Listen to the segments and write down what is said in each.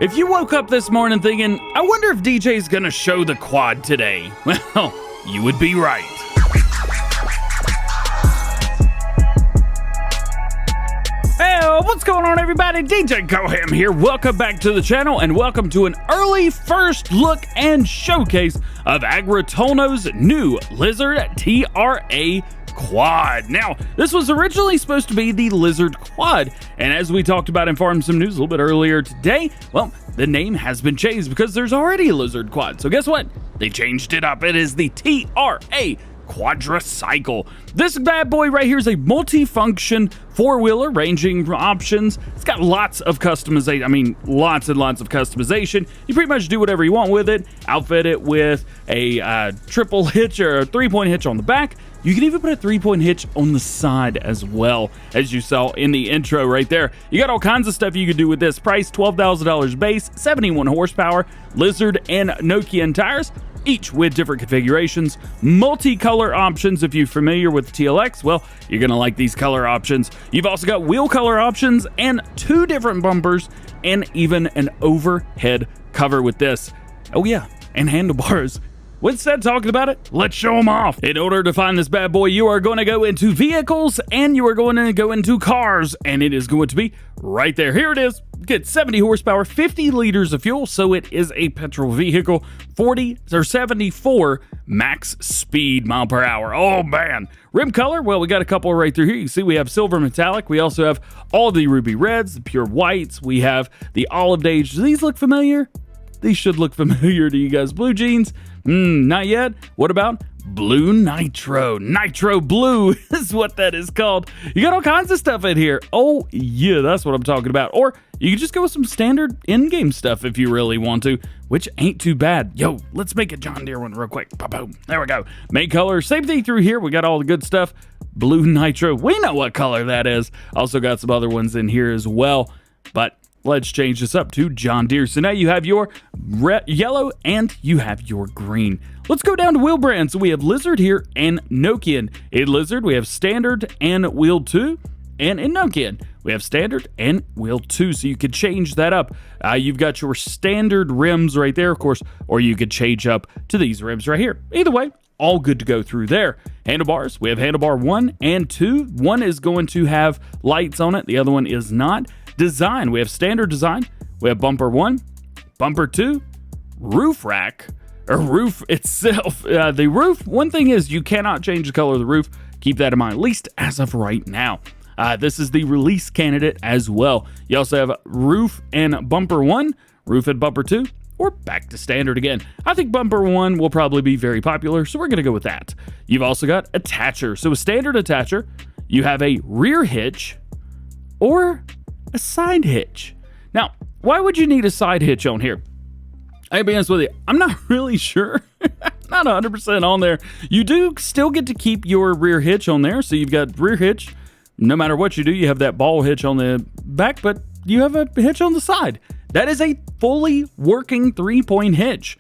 If you woke up this morning thinking, I wonder if DJ's gonna show the quad today, well, you would be right. Hey, what's going on, everybody? DjGoHam here. Welcome back to the channel, and welcome to an early first look and showcase of Agro Tonho's new Lizard TRA Quad. Now, this was originally supposed to be the Lizard Quad, and as we talked about in Farm Sim News a little bit earlier today, well, the name has been changed because there's already a Lizard Quad. So guess what? They changed it up. It is the TRA Quadricycle. This bad boy right here is a multi-function four-wheeler ranging options. It's got lots of customization. I mean, lots and lots of customization. You pretty much do whatever you want with it. Outfit it with a triple hitch or a three-point hitch on the back. You can even put a three-point hitch on the side as well, as you saw in the intro right there. You got all kinds of stuff you can do with this. Price $12,000 base, 71 horsepower, Lizard and Nokian tires, each with different configurations, multicolor options. If you're familiar with TLX, well, you're gonna like these color options. You've also got wheel color options and two different bumpers and even an overhead cover with this. Oh yeah, and handlebars. Instead of talking about it, let's show them off. In order to find this bad boy, you are going to go into vehicles and you are going to go into cars, and it is going to be right there. Here it is. Get 70 horsepower, 50 liters of fuel, so it is a petrol vehicle, 74 max speed mile per hour. Oh man. Rim color, well, we got a couple right through here. You see we have silver metallic. We also have all the ruby reds, the pure whites. We have the olive beige. Do these look familiar? These should look familiar to you guys. Blue jeans? Not yet. What about blue nitro? Nitro blue is what that is called. You got all kinds of stuff in here. Oh yeah, that's what I'm talking about. Or you can just go with some standard in-game stuff if you really want to, which ain't too bad. Yo, let's make a John Deere one real quick. Boom. There we go. Make color. Same thing through here. We got all the good stuff. Blue nitro. We know what color that is. Also got some other ones in here as well. But let's change this up to John Deere. So now you have your yellow and you have your green. Let's go down to wheel brands. So we have Lizard here and Nokian. In Lizard, we have standard and wheel 2. And in Nokian, we have standard and wheel 2. So you could change that up. You've got your standard rims right there, of course, or you could change up to these rims right here. Either way, all good to go through there. Handlebars, we have handlebar 1 and 2. One is going to have lights on it. The other one is not. Design, we have standard design, we have bumper 1, bumper 2, roof rack, or roof itself. The roof, one thing is you cannot change the color of the roof. Keep that in mind, at least as of right now. This is the release candidate as well. You also have roof and bumper 1, roof and bumper 2, or back to standard again. I think bumper 1 will probably be very popular, so we're gonna go with that. You've also got attacher. So a standard attacher, you have a rear hitch, or a side hitch. Now, why would you need a side hitch on here? I'll be honest with you, I'm not really sure. Not 100% on there. You do still get to keep your rear hitch on there. So you've got rear hitch. No matter what you do, you have that ball hitch on the back, but you have a hitch on the side. That is a fully working 3-point hitch.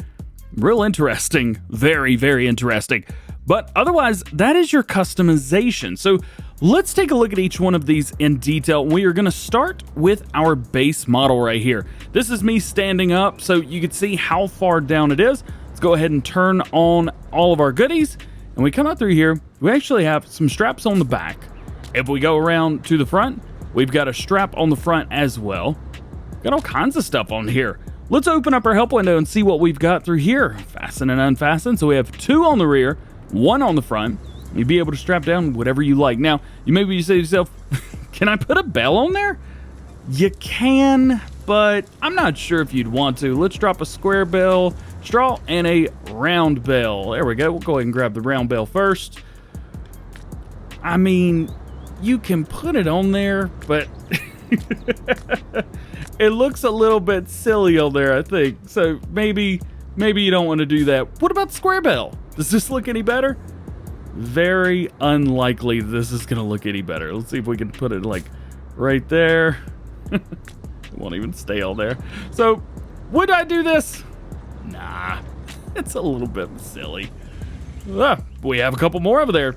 Real interesting. Very, very interesting. But otherwise, that is your customization. So let's take a look at each one of these in detail. We are going to start with our base model right here. This is me standing up so you can see how far down it is. Let's go ahead and turn on all of our goodies. And we come out through here. We actually have some straps on the back. If we go around to the front, we've got a strap on the front as well. Got all kinds of stuff on here. Let's open up our help window and see what we've got through here. Fasten and unfasten. So we have 2 on the rear, 1 on the front. You'd be able to strap down whatever you like. Now, you say to yourself, can I put a bell on there? You can, but I'm not sure if you'd want to. Let's drop a square bell, straw, and a round bell. There we go. We'll go ahead and grab the round bell first. I mean, you can put it on there, but it looks a little bit silly on there, I think. So maybe you don't want to do that. What about the square bell? Does this look any better? Very unlikely this is gonna look any better. Let's see if we can put it like right there. It won't even stay on there. So would I do this? Nah, it's a little bit silly. We have a couple more over there.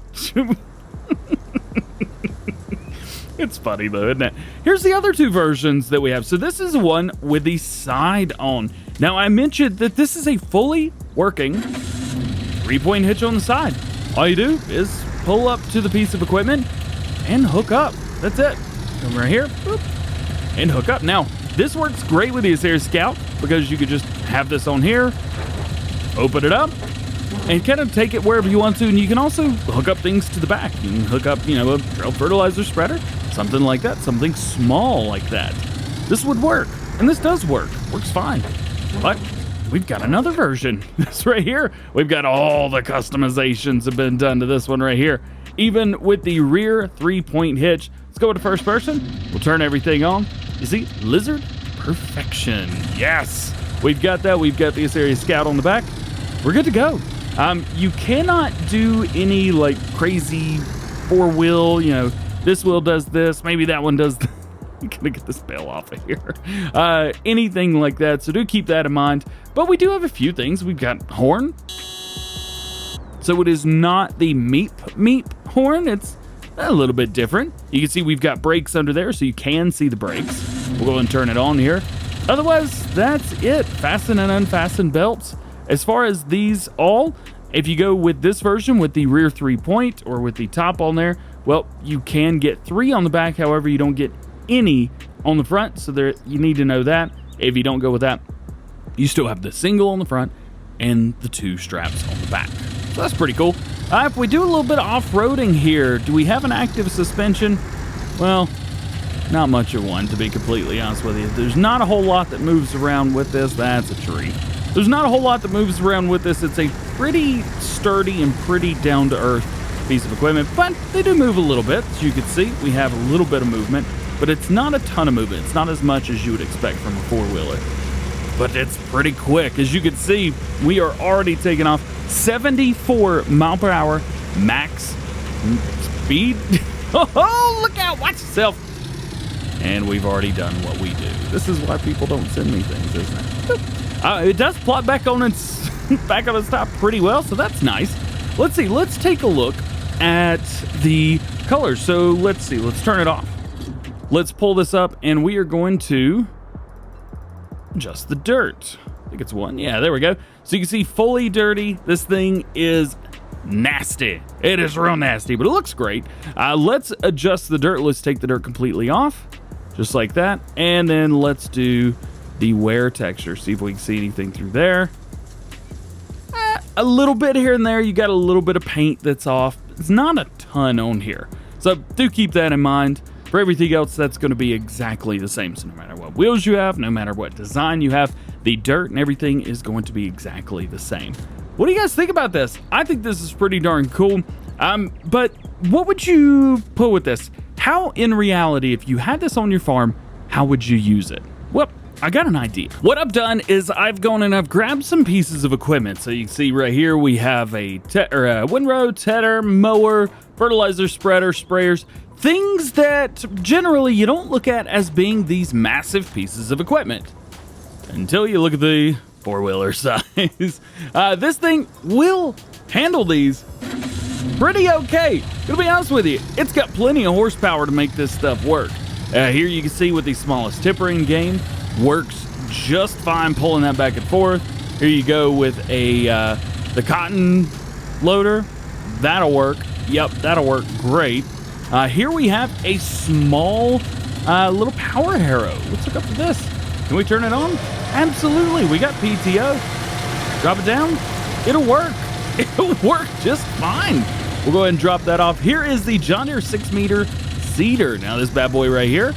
It's funny though, isn't it? Here's the other two versions that we have. So this is one with the side on. Now I mentioned that this is a fully working 3-point hitch on the side. All you do is pull up to the piece of equipment and hook up. That's it. Come right here, boop, and hook up. Now, this works great with the Aorus Scout because you could just have this on here, open it up, and kind of take it wherever you want to. And you can also hook up things to the back. You can hook up, you know, a trail fertilizer spreader, something like that, something small like that. This would work, and this does work. Works fine. But we've got another version. This right here, we've got all the customizations have been done to this one right here. Even with the rear 3-point hitch. Let's go to first person. We'll turn everything on. You see, Lizard perfection. Yes, we've got that. We've got the Aorus Scout on the back. We're good to go. You cannot do any like crazy 4-wheel, you know, this wheel does this, maybe that one does I'm gonna get this bell off of here. Anything like that, so do keep that in mind. But we do have a few things. We've got horn. So it is not the meep horn, it's a little bit different. You can see we've got brakes under there, so you can see the brakes. We'll go and turn it on here. Otherwise, that's it. Fasten and unfasten belts. As far as these all, if you go with this version with the rear 3-point or with the top on there, well, you can get 3 on the back. However, you don't get any on the front, so there you need to know that. If you don't go with that, you still have the single on the front and the 2 straps on the back. So that's pretty cool. If we do a little bit of off-roading here, do we have an active suspension? Well, not much of one, to be completely honest with you. There's not a whole lot that moves around with this. That's a tree. There's not a whole lot that moves around with this. It's a pretty sturdy and pretty down-to-earth piece of equipment, but they do move a little bit. As you can see, we have a little bit of movement, but it's not a ton of movement. It's not as much as you would expect from a 4-wheeler, but it's pretty quick. As you can see, we are already taking off 74 mile per hour max speed. Oh, look out, watch yourself. And we've already done what we do. This is why people don't send me things, isn't it? It does plot back on its top pretty well, so that's nice. Let's see, let's take a look at the colors. So let's see, let's turn it off. Let's pull this up, and we are going to adjust the dirt. I think it's 1. Yeah, there we go. So you can see fully dirty. This thing is nasty. It is real nasty, but it looks great. Let's adjust the dirt. Let's take the dirt completely off, just like that. And then let's do the wear texture. See if we can see anything through there. A little bit here and there. You got a little bit of paint that's off. It's not a ton on here. So do keep that in mind. For everything else, that's going to be exactly the same. So no matter what wheels you have, no matter what design you have, the dirt and everything is going to be exactly the same. What do you guys think about this? I think this is pretty darn cool. But what would you put with this? How, in reality, if you had this on your farm, how would you use it? Well, I got an idea. What I've done is I've gone and I've grabbed some pieces of equipment. So you can see right here, we have a windrow, tedder, mower, fertilizer spreader, sprayers, things that generally you don't look at as being these massive pieces of equipment until you look at the 4-wheeler size. This thing will handle these pretty okay. To be honest with you, it's got plenty of horsepower to make this stuff work. Here you can see with the smallest tipper in game, works just fine pulling that back and forth. Here you go with the cotton loader. That'll work. Yep, that'll work great. Here we have a small little power harrow. Let's hook up to this. Can we turn it on? Absolutely. We got PTO. Drop it down. It'll work. It'll work just fine. We'll go ahead and drop that off. Here is the John Deere 6-meter seeder. Now this bad boy right here.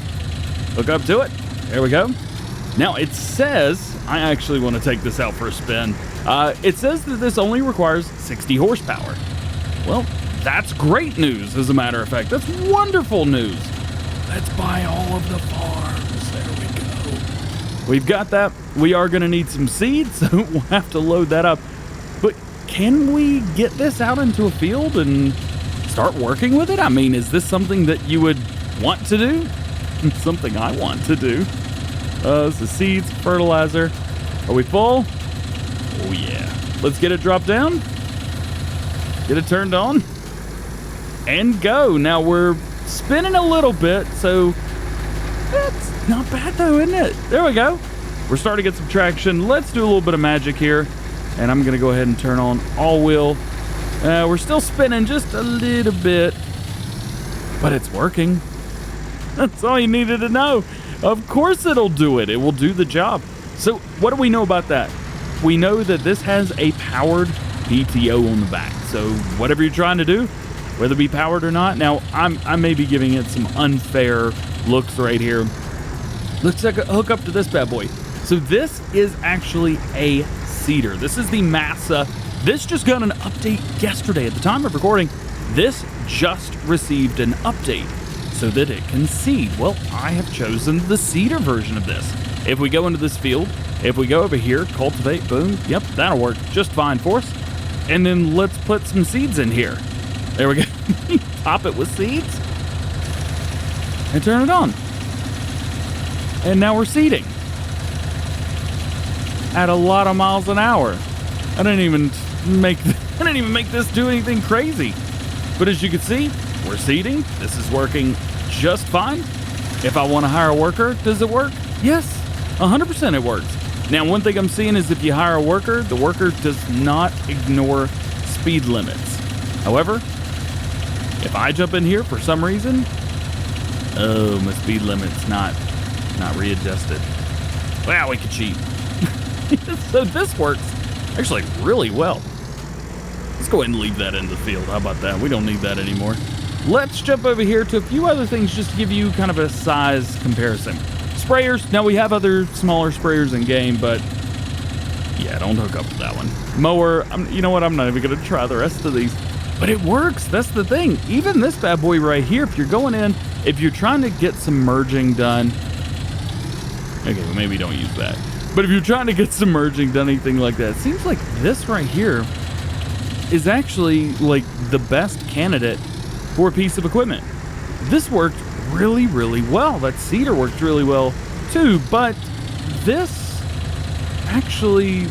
Hook up to it. There we go. Now it says, I actually want to take this out for a spin. It says that this only requires 60 horsepower. Well, that's great news, as a matter of fact. That's wonderful news. Let's buy all of the farms. There we go. We've got that. We are going to need some seeds, so we'll have to load that up. But can we get this out into a field and start working with it? I mean, is this something that you would want to do? Something I want to do. This is seeds, fertilizer. Are we full? Oh, yeah. Let's get it dropped down. Get it turned on. And go. Now we're spinning a little bit, so that's not bad though, isn't it? There we go. We're starting to get some traction. Let's do a little bit of magic here, and I'm gonna go ahead and turn on all wheel. We're still spinning just a little bit, but it's working. That's all you needed to know. Of course it'll do it. It will do the job. So what do we know about that? We know that this has a powered PTO on the back. So whatever you're trying to do, whether it be powered or not. Now, I may be giving it some unfair looks right here. Let's hook up to this bad boy. So this is actually a seeder. This is the Massa. This just got an update yesterday. At the time of recording, this just received an update so that it can seed. Well, I have chosen the seeder version of this. If we go into this field, if we go over here, cultivate, boom, yep, that'll work just fine for us. And then let's put some seeds in here. There we go. Top it with seeds and turn it on. And now we're seeding at a lot of miles an hour. I didn't even make this do anything crazy. But as you can see, we're seeding. This is working just fine. If I want to hire a worker, does it work? Yes, 100% it works. Now, one thing I'm seeing is if you hire a worker, the worker does not ignore speed limits. However, if I jump in here for some reason, oh, my speed limit's not readjusted. Wow, we can cheat. So this works actually really well. Let's go ahead and leave that in the field. How about that? We don't need that anymore. Let's jump over here to a few other things just to give you kind of a size comparison. Sprayers. Now, we have other smaller sprayers in game, but yeah, don't hook up to that one. Mower. You know what? I'm not even going to try the rest of these. But it works. That's the thing. Even this bad boy right here, if you're going in, if you're trying to get some merging done. Okay, well, maybe don't use that. But if you're trying to get some merging done, anything like that, it seems like this right here is actually like the best candidate for a piece of equipment. This worked really, really well. That seeder worked really well too, but this actually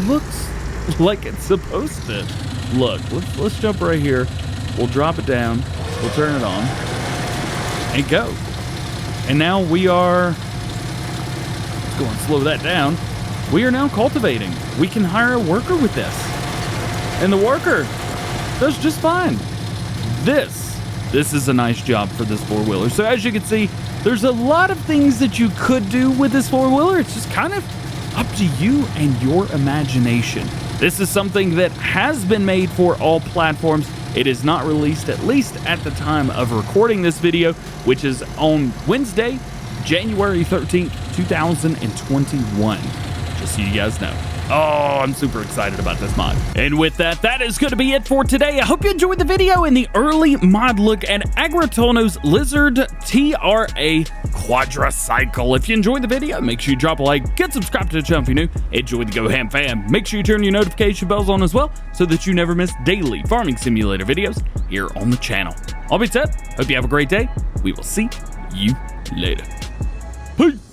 looks like it's supposed to look. Let's jump right here. We'll drop it down. We'll turn it on and go. And now we are, let's go and slow that down. We are now cultivating. We can hire a worker with this, and the worker does just fine. This is a nice job for this four-wheeler. So as you can see, there's a lot of things that you could do with this four-wheeler. It's just kind of up to you and your imagination. This is something that has been made for all platforms. It is not released, at least at the time of recording this video, which is on Wednesday, January 13th, 2021. Just so you guys know. Oh, I'm super excited about this mod. And with that, that is going to be it for today. I hope you enjoyed the video and the early mod look at Agro Tonho's Lizard TRA Quadricycle. If you enjoyed the video, make sure you drop a like, get subscribed to the channel if you're new, enjoy the GoHam fam. Make sure you turn your notification bells on as well so that you never miss daily farming simulator videos here on the channel. All being said, hope you have a great day. We will see you later. Peace.